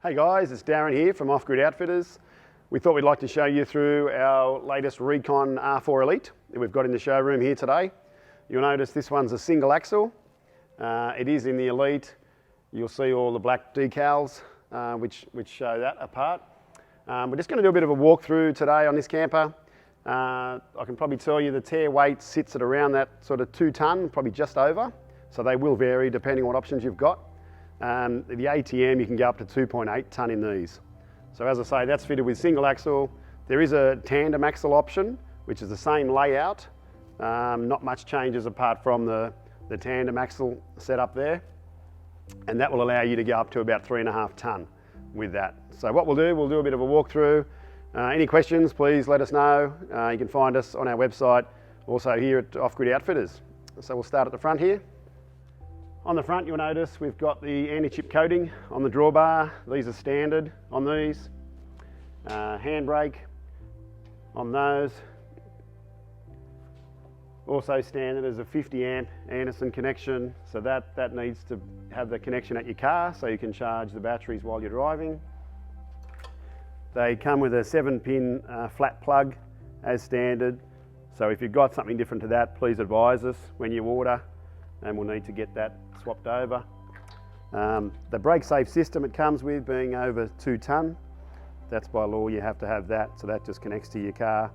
Hey guys, it's Darren here from Off Grid Outfitters. We thought we'd like to show you through our latest Reconn R4 Elite that we've got in the showroom here today. You'll notice this one's a single axle. It is in the Elite. You'll see all the black decals which show that apart. We're just going to do a bit of a walkthrough today on this camper. I can probably tell you the tare weight sits at around that sort of 2 tonne, probably just over. So they will vary depending on what options you've got. The ATM, you can go up to 2.8 tonne in these. So as I say, that's fitted with single axle. There is a tandem axle option, which is the same layout. Not much changes apart from the tandem axle setup there. And that will allow you to go up to about 3.5 tonne with that. So what we'll do a bit of a walkthrough. Any questions, please let us know. You can find us on our website, also here at Off Grid Outfitters. So we'll start at the front here. On the front, you'll notice we've got the anti-chip coating on the drawbar. These are standard on these. Handbrake on those. Also standard is a 50 amp Anderson connection, so that needs to have the connection at your car so you can charge the batteries while you're driving. They come with a 7-pin flat plug as standard, so if you've got something different to that, please advise us when you order and we'll need to get that swapped over. The brake safe system it comes with being over 2 tonne, that's by law, you have to have that, so that just connects to your car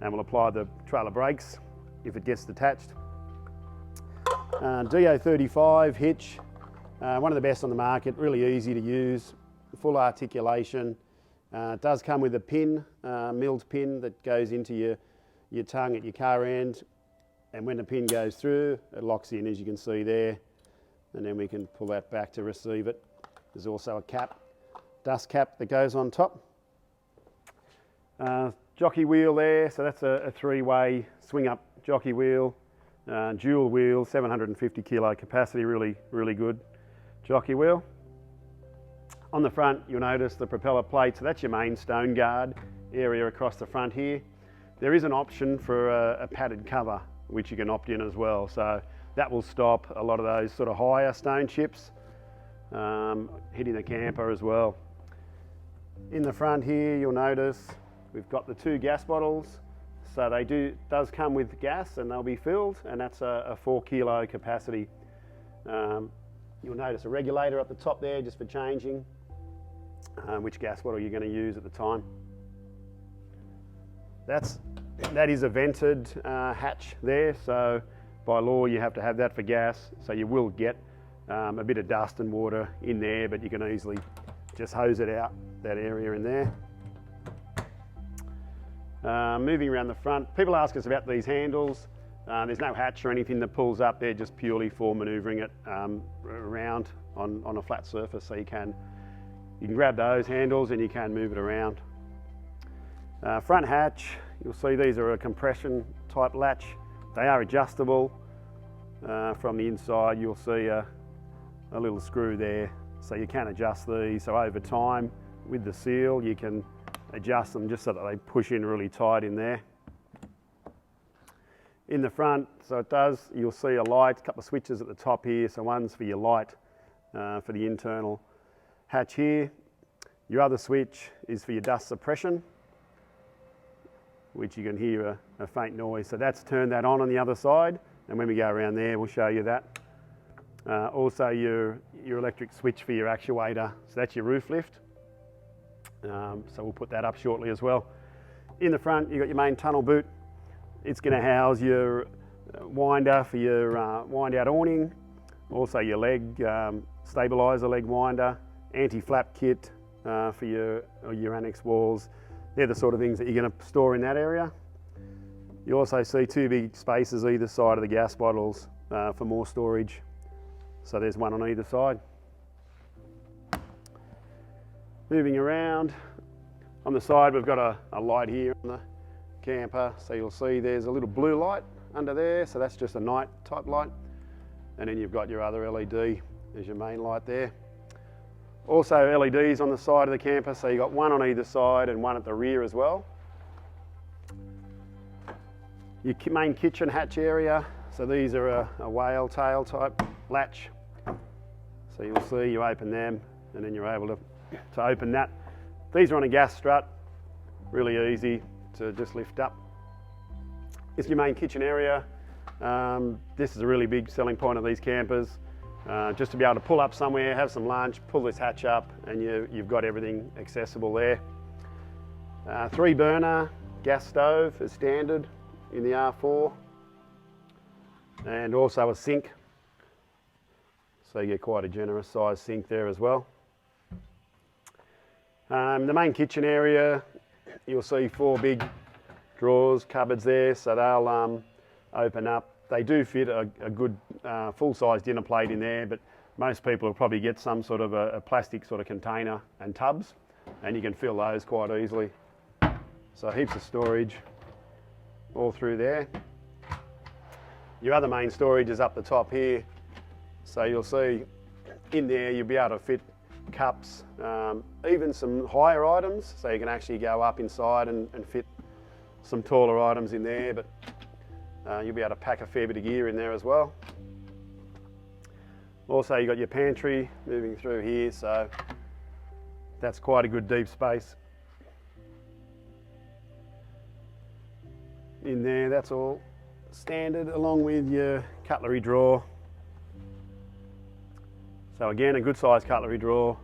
and will apply the trailer brakes if it gets detached. DO35 hitch, one of the best on the market, really easy to use, full articulation. It does come with a pin, milled pin that goes into your tongue at your car end, and when the pin goes through, it locks in, as you can see there, and then we can pull that back to receive it. There's also a cap, dust cap that goes on top. Jockey wheel there, so that's a 3-way swing up jockey wheel, dual wheel, 750 kilo capacity, really good jockey wheel. On the front, you'll notice the propeller plate, so that's your main stone guard area across the front here. There is an option for a padded cover, which you can opt in as well, so that will stop a lot of those sort of higher stone chips hitting the camper as well. In the front here, you'll notice we've got the 2 gas bottles, so does come with gas and they'll be filled, and that's a 4 kilo capacity. You'll notice a regulator up the top there just for changing which gas bottle you're going to use at the time. That is a vented hatch there, so by law you have to have that for gas, so you will get a bit of dust and water in there, but you can easily just hose it out, that area in there. Moving around the front, people ask us about these handles. There's no hatch or anything that pulls up, they're just purely for manoeuvring it around on a flat surface, so you can grab those handles and you can move it around. Front hatch, you'll see these are a compression type latch. They are adjustable. From the inside you'll see a little screw there, so you can adjust these. So over time with the seal you can adjust them just so that they push in really tight in there. In the front, so you'll see a light, a couple of switches at the top here. So one's for your light for the internal hatch here. Your other switch is for your dust suppression, which you can hear a faint noise. So that's turned that on the other side, and when we go around there we'll show you that. Also your electric switch for your actuator, so that's your roof lift. So we'll put that up shortly as well. In the front you've got your main tunnel boot. It's going to house your winder for your wind out awning, also your leg stabiliser leg winder, anti-flap kit for your annex walls. They're the sort of things that you're going to store in that area. You also see 2 big spaces either side of the gas bottles for more storage. So there's one on either side. Moving around, on the side we've got a light here on the camper, so you'll see there's a little blue light under there, so that's just a night type light, and then you've got your other LED as your main light there. Also LEDs on the side of the camper, so you've got one on either side and one at the rear as well. Your main kitchen hatch area, so these are a whale tail type latch, so you'll see you open them and then you're able to open that. These are on a gas strut, really easy to just lift up. It's your main kitchen area. This is a really big selling point of these campers. Just to be able to pull up somewhere, have some lunch, pull this hatch up, and you've got everything accessible there. 3 burner gas stove is standard in the R4, and also a sink. So you get quite a generous sized sink there as well. The main kitchen area, you'll see 4 big drawers, cupboards there, so they'll open up. They do fit a good full-size dinner plate in there, but most people will probably get some sort of a plastic sort of container and tubs, and you can fill those quite easily. So heaps of storage all through there. Your other main storage is up the top here. So you'll see in there you'll be able to fit cups, even some higher items, so you can actually go up inside and fit some taller items in there, but you'll be able to pack a fair bit of gear in there as well. Also you've got your pantry moving through here, so that's quite a good deep space. In there, that's all standard, along with your cutlery drawer. So again, a good sized cutlery drawer,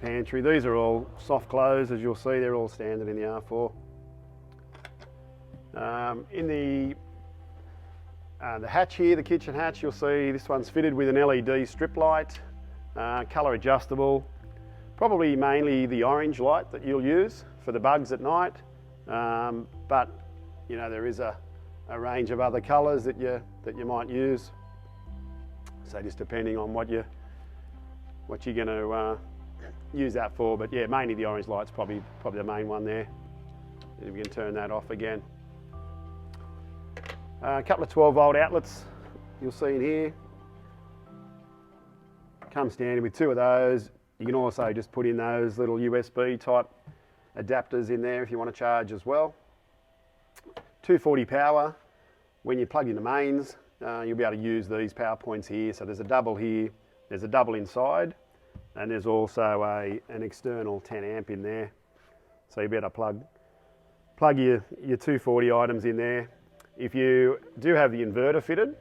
pantry. These are all soft close, as you'll see, they're all standard in the R4. In the hatch here, the kitchen hatch, you'll see this one's fitted with an LED strip light, colour adjustable, probably mainly the orange light that you'll use for the bugs at night, but you know, there is a range of other colours that you might use, so just depending on what you're going to use that for. But yeah, mainly the orange light's probably the main one there. And we can turn that off again. A couple of 12-volt outlets you'll see in here. Comes standard with 2 of those. You can also just put in those little USB type adapters in there if you want to charge as well. 240 power. When you plug in the mains, you'll be able to use these power points here. So there's a double here, there's a double inside, and there's also an external 10 amp in there. So you'll be able to plug your 240 items in there. If you do have the inverter fitted,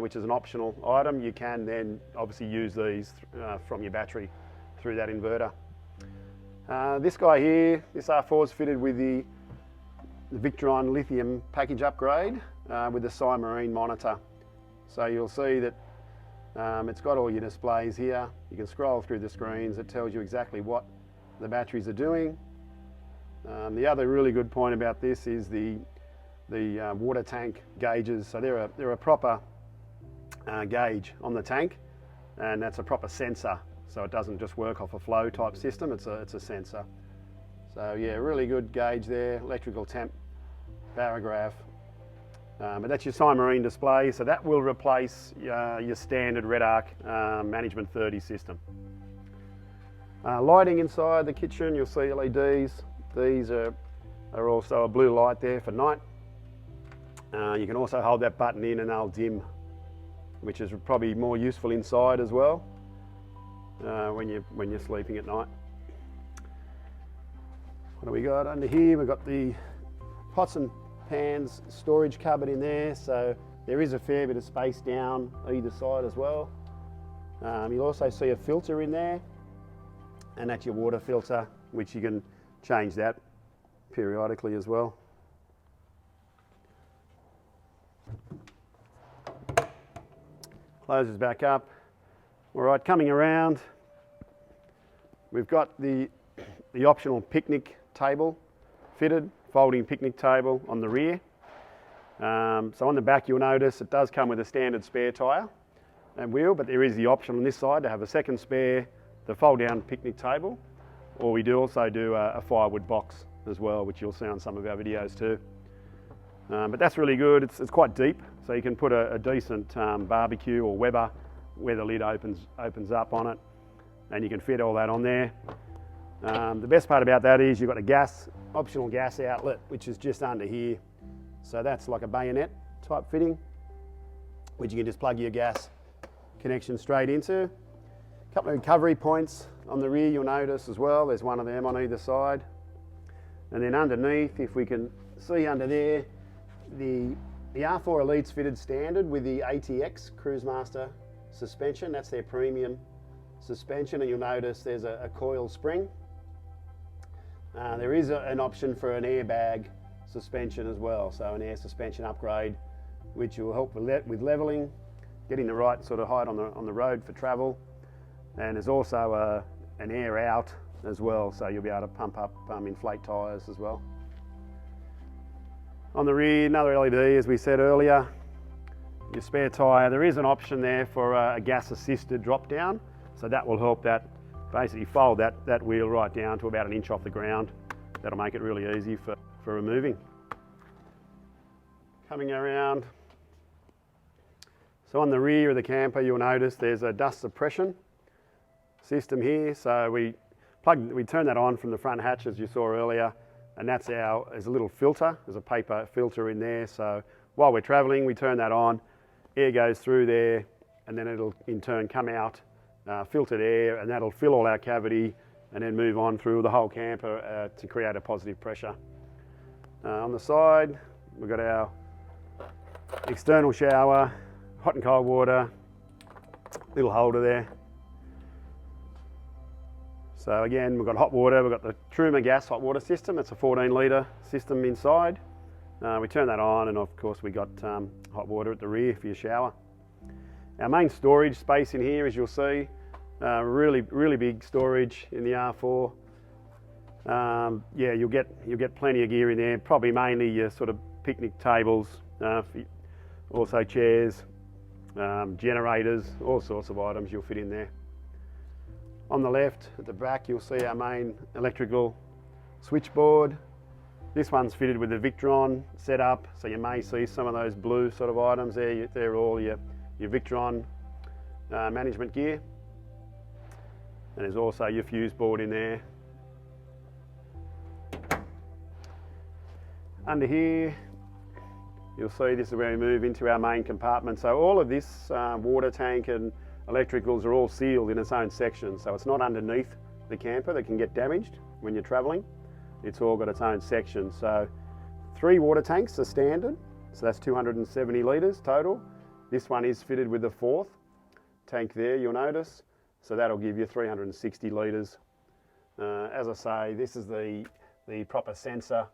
which is an optional item, you can then obviously use these from your battery through that inverter. This guy here, this R4 is fitted with the Victron lithium package upgrade with the Marine monitor. So you'll see that it's got all your displays here. You can scroll through the screens. It tells you exactly what the batteries are doing. The other really good point about this is the water tank gauges. So they're a proper gauge on the tank, and that's a proper sensor. So it doesn't just work off a flow type system. It's a sensor. So yeah, really good gauge there. Electrical temp, barograph. But that's your Marine display. So that will replace your standard Red Arc Management 30 system. Lighting inside the kitchen, you'll see LEDs. These are also a blue light there for night. You can also hold that button in and they'll dim, which is probably more useful inside as well when you're sleeping at night. What do we got under here? We've got the pots and pans storage cupboard in there, so there is a fair bit of space down either side as well. You'll also see a filter in there, and that's your water filter, which you can change that periodically as well. Closes back up. All right, coming around, we've got the optional picnic table fitted, folding picnic table on the rear. So on the back you'll notice it does come with a standard spare tyre and wheel, but there is the option on this side to have a second spare, the fold down picnic table, or we do also do a firewood box as well, which you'll see on some of our videos too. But that's really good. It's quite deep, so you can put a decent barbecue or Weber where the lid opens up on it, and you can fit all that on there. The best part about that is you've got a optional gas outlet, which is just under here. So that's like a bayonet type fitting, which you can just plug your gas connection straight into. A couple of recovery points On the rear you'll notice as well, there's one of them on either side. And then underneath, if we can see under there, the R4 Elite's fitted standard with the ATX Cruisemaster suspension. That's their premium suspension, and you'll notice there's a coil spring. There is an option for an airbag suspension as well, so an air suspension upgrade, which will help with leveling, getting the right sort of height on the road for travel. And there's also an air out as well, so you'll be able to pump up inflate tyres as well. On the rear, another LED, as we said earlier, your spare tyre. There is an option there for a gas-assisted drop-down, so that will help that basically fold that wheel right down to about an inch off the ground. That'll make it really easy for removing. Coming around, so on the rear of the camper you'll notice there's a dust suppression system here. So we turn that on from the front hatch, as you saw earlier, and there's a little filter, there's a paper filter in there. So while we're traveling, we turn that on, air goes through there, and then it'll in turn come out filtered air, and that'll fill all our cavity and then move on through the whole camper to create a positive pressure. On the side, we've got our external shower, hot and cold water, little holder there. So again, we've got hot water, we've got the Truma gas hot water system. It's a 14 litre system inside. We turn that on, and of course we got hot water at the rear for your shower. Our main storage space in here, as you'll see, really big storage in the R4. Yeah, you'll get plenty of gear in there. Probably mainly your sort of picnic tables, also chairs, generators, all sorts of items you'll fit in there. On the left, at the back, you'll see our main electrical switchboard. This one's fitted with the Victron setup, so you may see some of those blue sort of items there. They're all your Victron management gear. And there's also your fuse board in there. Under here, you'll see this is where we move into our main compartment. So all of this water tank and electricals are all sealed in its own section. So it's not underneath the camper that can get damaged when you're traveling. It's all got its own section. So 3 water tanks are standard. So that's 270 litres total. This one is fitted with the 4th tank there, you'll notice. So that'll give you 360 litres. As I say, this is the proper sensor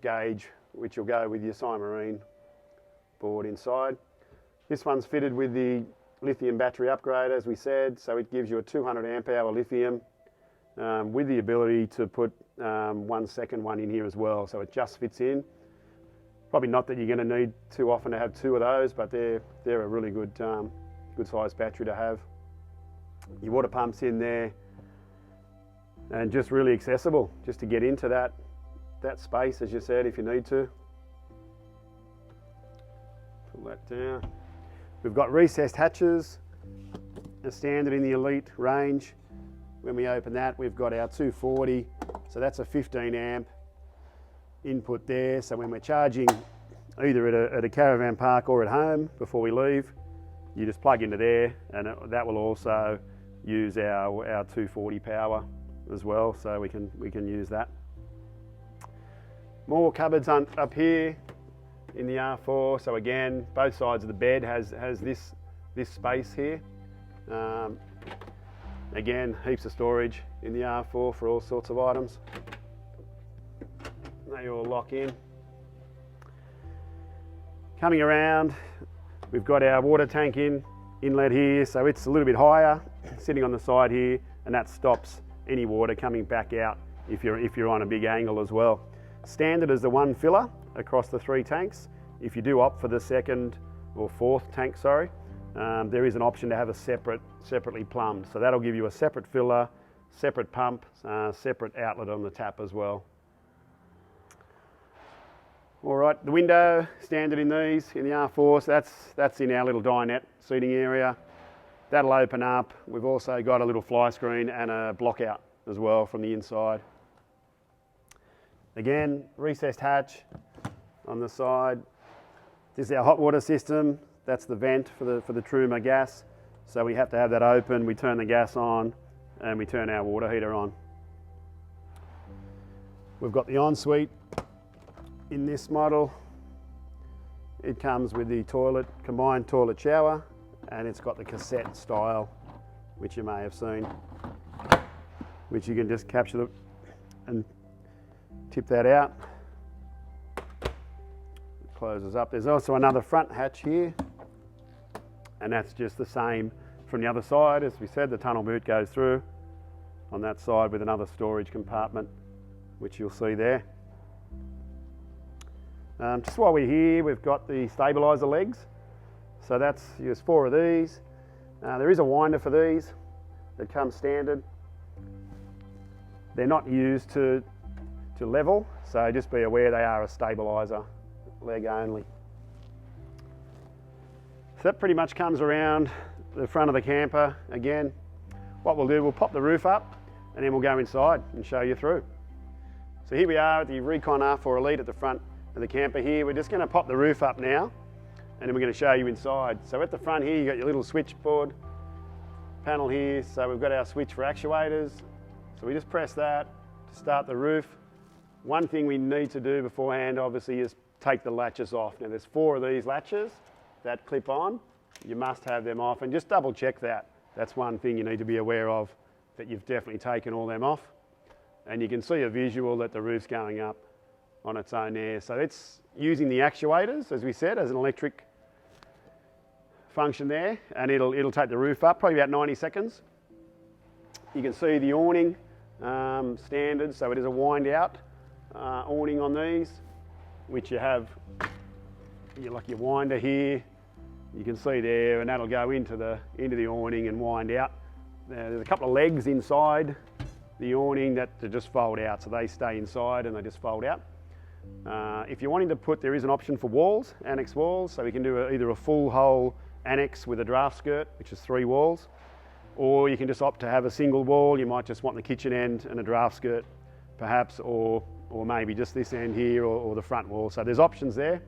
gauge, which will go with your Marine board inside. This one's fitted with the lithium battery upgrade, as we said, so it gives you a 200 amp hour lithium with the ability to put 1 second one in here as well, so it just fits in. Probably not that you're going to need too often to have 2 of those, but they're a really good sized battery to have. Your water pump's in there, and just really accessible just to get into that space, as you said, if you need to. Pull that down. We've got recessed hatches, a standard in the Elite range. When we open that, we've got our 240, so that's a 15 amp input there. So when we're charging either at a caravan park or at home before we leave, you just plug into there, and that will also use our 240 power as well, so we can use that. More cupboards up here in the R4. So again, both sides of the bed has this space here. Again, heaps of storage in the R4 for all sorts of items. They all lock in. Coming around, we've got our water tank inlet here, so it's a little bit higher, sitting on the side here, and that stops any water coming back out if you're on a big angle as well. Standard is the 1 filler across the 3 tanks. If you do opt for the 2nd or 4th tank, there is an option to have a separately plumbed. So that'll give you a separate filler, separate pump, separate outlet on the tap as well. All right, the window, standard in these, in the R4, so that's in our little dinette seating area. That'll open up. We've also got a little fly screen and a block out as well from the inside. Again, recessed hatch on the side. This is our hot water system. That's the vent for the Truma gas. So we have to have that open. We turn the gas on, and we turn our water heater on. We've got the Ensuite in this model. It comes with the combined toilet shower, and it's got the cassette style, which you may have seen, which you can just capture and tip that out. It closes up. There's also another front hatch here, and that's just the same from the other side. As we said, the tunnel boot goes through on that side with another storage compartment, which you'll see there. Just while we're here, we've got the stabiliser legs. So there's 4 of these. There is a winder for these that comes standard. They're not used to level, so just be aware they are a stabiliser leg only. So that pretty much comes around the front of the camper. Again, what we'll do, we'll pop the roof up and then we'll go inside and show you through. So here we are at the Reconn R4 Elite at the front of the camper here. We're just going to pop the roof up now, and then we're going to show you inside. So at the front here, you've got your little switchboard panel here. So we've got our switch for actuators. So we just press that to start the roof. One thing we need to do beforehand, obviously, is take the latches off. Now there's 4 of these latches that clip on. You must have them off, and just double check that. That's one thing you need to be aware of, that you've definitely taken all them off. And you can see a visual that the roof's going up on its own there. So it's using the actuators, as we said, as an electric function there, and it'll take the roof up, probably about 90 seconds. You can see the awning standard, so it is a wind out awning on these, which you have like your winder here. You can see there, and that'll go into the awning and wind out. There's a couple of legs inside the awning that just fold out, so they stay inside and they just fold out. If you're wanting to there is an option for walls, annex walls, so we can do either a full hole annex with a draft skirt, which is 3 walls, or you can just opt to have a single wall. You might just want the kitchen end and a draft skirt, perhaps, or maybe just this end here, or the front wall. So there's options there.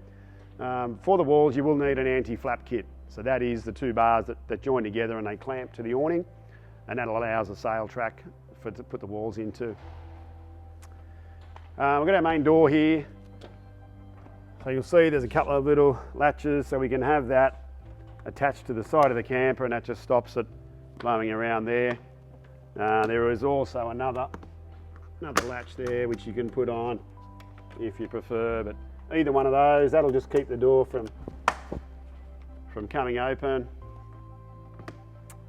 For the walls, you will need an anti-flap kit. So that is the 2 bars that join together and they clamp to the awning, and that allows a sail track to put the walls into. We've got our main door here. So you'll see there's a couple of little latches, so we can have that attached to the side of the camper, and that just stops it blowing around there. There is also another latch there which you can put on if you prefer, but either one of those, that'll just keep the door from coming open.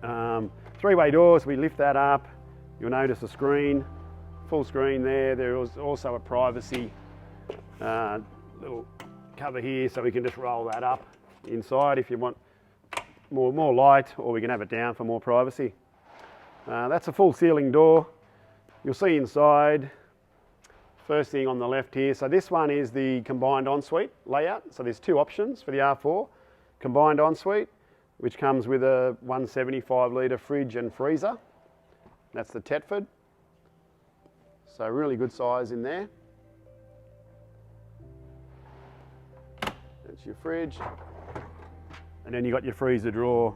3-way doors, we lift that up. You'll notice a screen, full screen there. There is also a privacy little cover here, so we can just roll that up inside if you want more light, or we can have it down for more privacy. That's a full ceiling door. You'll see inside, first thing on the left here. So this one is the combined ensuite layout. So there's 2 options for the R4. Combined ensuite, which comes with a 175 litre fridge and freezer. That's the Tetford. So really good size in there. That's your fridge. And then you got your freezer drawer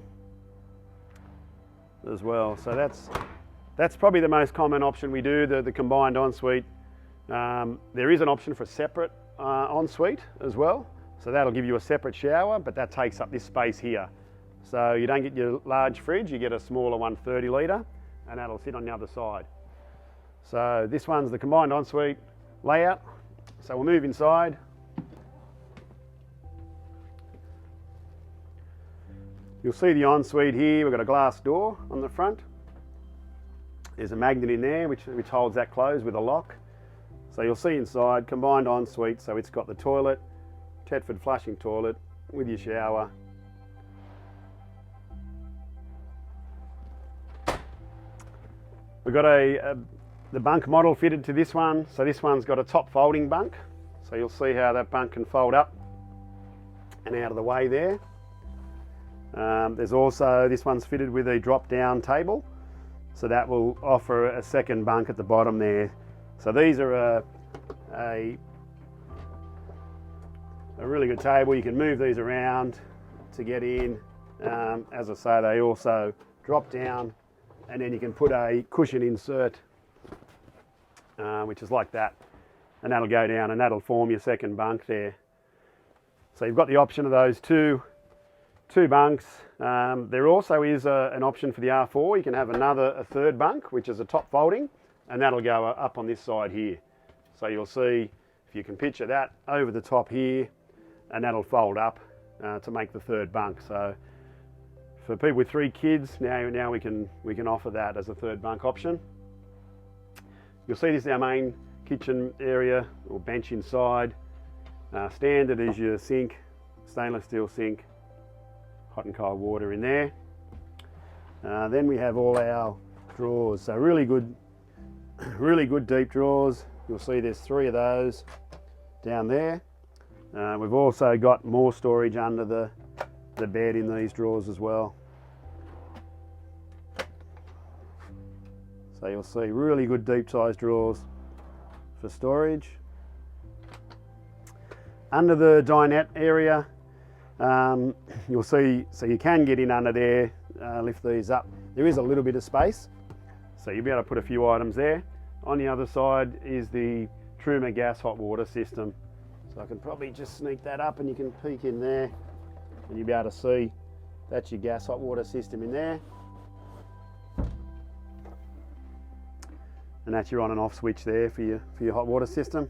as well. So that's probably the most common option we do, the combined ensuite. There is an option for separate ensuite as well. So that'll give you a separate shower, but that takes up this space here. So you don't get your large fridge, you get a smaller 130 litre, and that'll sit on the other side. So this one's the combined ensuite layout. So we'll move inside. You'll see the ensuite here. We've got a glass door on the front. There's a magnet in there which holds that closed with a lock. So you'll see inside, combined ensuite. So it's got the toilet, Tetford flushing toilet with your shower. We've got the bunk model fitted to this one. So this one's got a top folding bunk. So you'll see how that bunk can fold up and out of the way there. There's also, this one's fitted with a drop down table. So that will offer a second bunk at the bottom there. So these are a really good table. You can move these around to get in. As I say, they also drop down and then you can put a cushion insert, which is like that, and that'll go down and that'll form your second bunk there. So you've got the option of those two bunks. There also is an option for the R4. You can have a third bunk, which is a top folding, and that'll go up on this side here. So you'll see, if you can picture that, over the top here, and that'll fold up to make the third bunk. So for people with 3 kids, now we can offer that as a third bunk option. You'll see this is our main kitchen area or bench inside. Standard is your sink, stainless steel sink, hot and cold water in there. Then we have all our drawers. So really good deep drawers. You'll see there's 3 of those down there. We've also got more storage under the bed in these drawers as well. So you'll see really good deep sized drawers for storage. Under the dinette area, you'll see, so you can get in under there, lift these up. There is a little bit of space, so you'll be able to put a few items there. On the other side is the Truma gas hot water system. So I can probably just sneak that up and you can peek in there and you'll be able to see that's your gas hot water system in there. And that's your on and off switch there for your hot water system.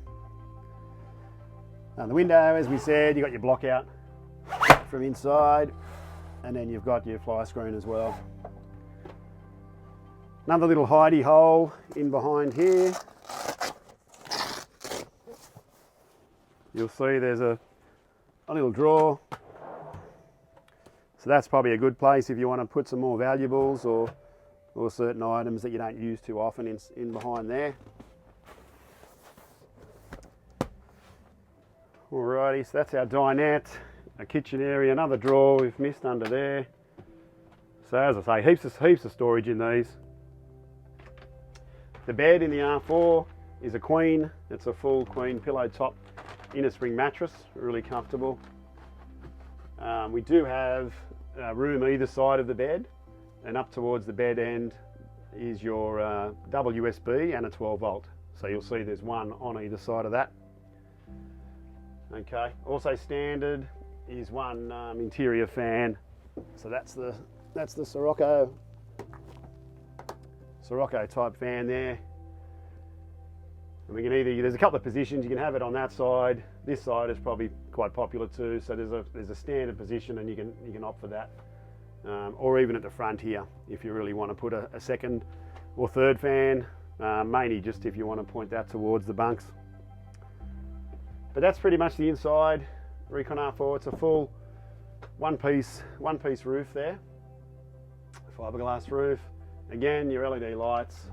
The window, as we said, you've got your block out from inside, and then you've got your fly screen as well. Another little hidey hole in behind here. You'll see there's a little drawer. So that's probably a good place if you want to put some more valuables or certain items that you don't use too often in behind there. Alrighty, so that's our dinette, a kitchen area, another drawer we've missed under there. So as I say, heaps of storage in these. The bed in the R4 is a queen. It's a full queen pillow top inner spring mattress, really comfortable. We do have room either side of the bed, and up towards the bed end is your WSB and a 12 volt. So you'll see there's one on either side of that. Okay, also standard is one interior fan. So that's the Sirocco type fan there. And we can there's a couple of positions, you can have it on that side. This side is probably quite popular too. So there's a standard position and you can opt for that. Or even at the front here, if you really want to put a second or third fan, mainly just if you want to point that towards the bunks. But that's pretty much the inside Reconn R4. It's a full one piece roof there, fiberglass roof. Again, your LED lights,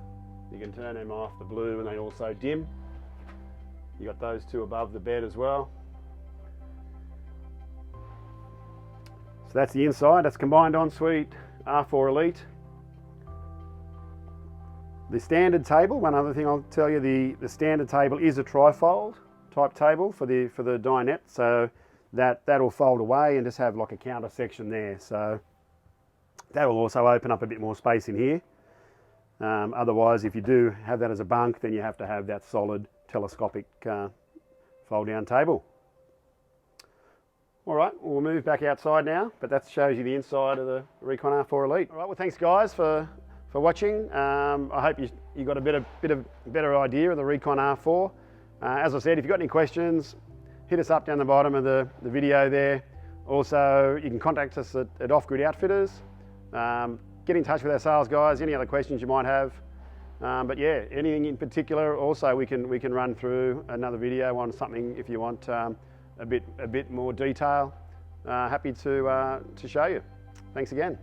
you can turn them off, the blue, and they also dim. You got those 2 above the bed as well. So that's the inside. That's combined ensuite R4 Elite. The standard table, one other thing I'll tell you, the standard table is a trifold type table for the dinette, so that'll fold away and just have like a counter section there. So that will also open up a bit more space in here. Otherwise, if you do have that as a bunk, then you have to have that solid telescopic fold down table. All right, we'll move back outside now, but that shows you the inside of the Reconn R4 Elite. All right, well, thanks guys for watching. I hope you got a better idea of the Reconn R4. As I said, if you've got any questions, hit us up down the bottom of the video there. Also, you can contact us at Off-Grid Outfitters. Get in touch with our sales guys, any other questions you might have. But yeah, anything in particular, also we can run through another video on something if you want a bit more detail. Happy to show you. Thanks again.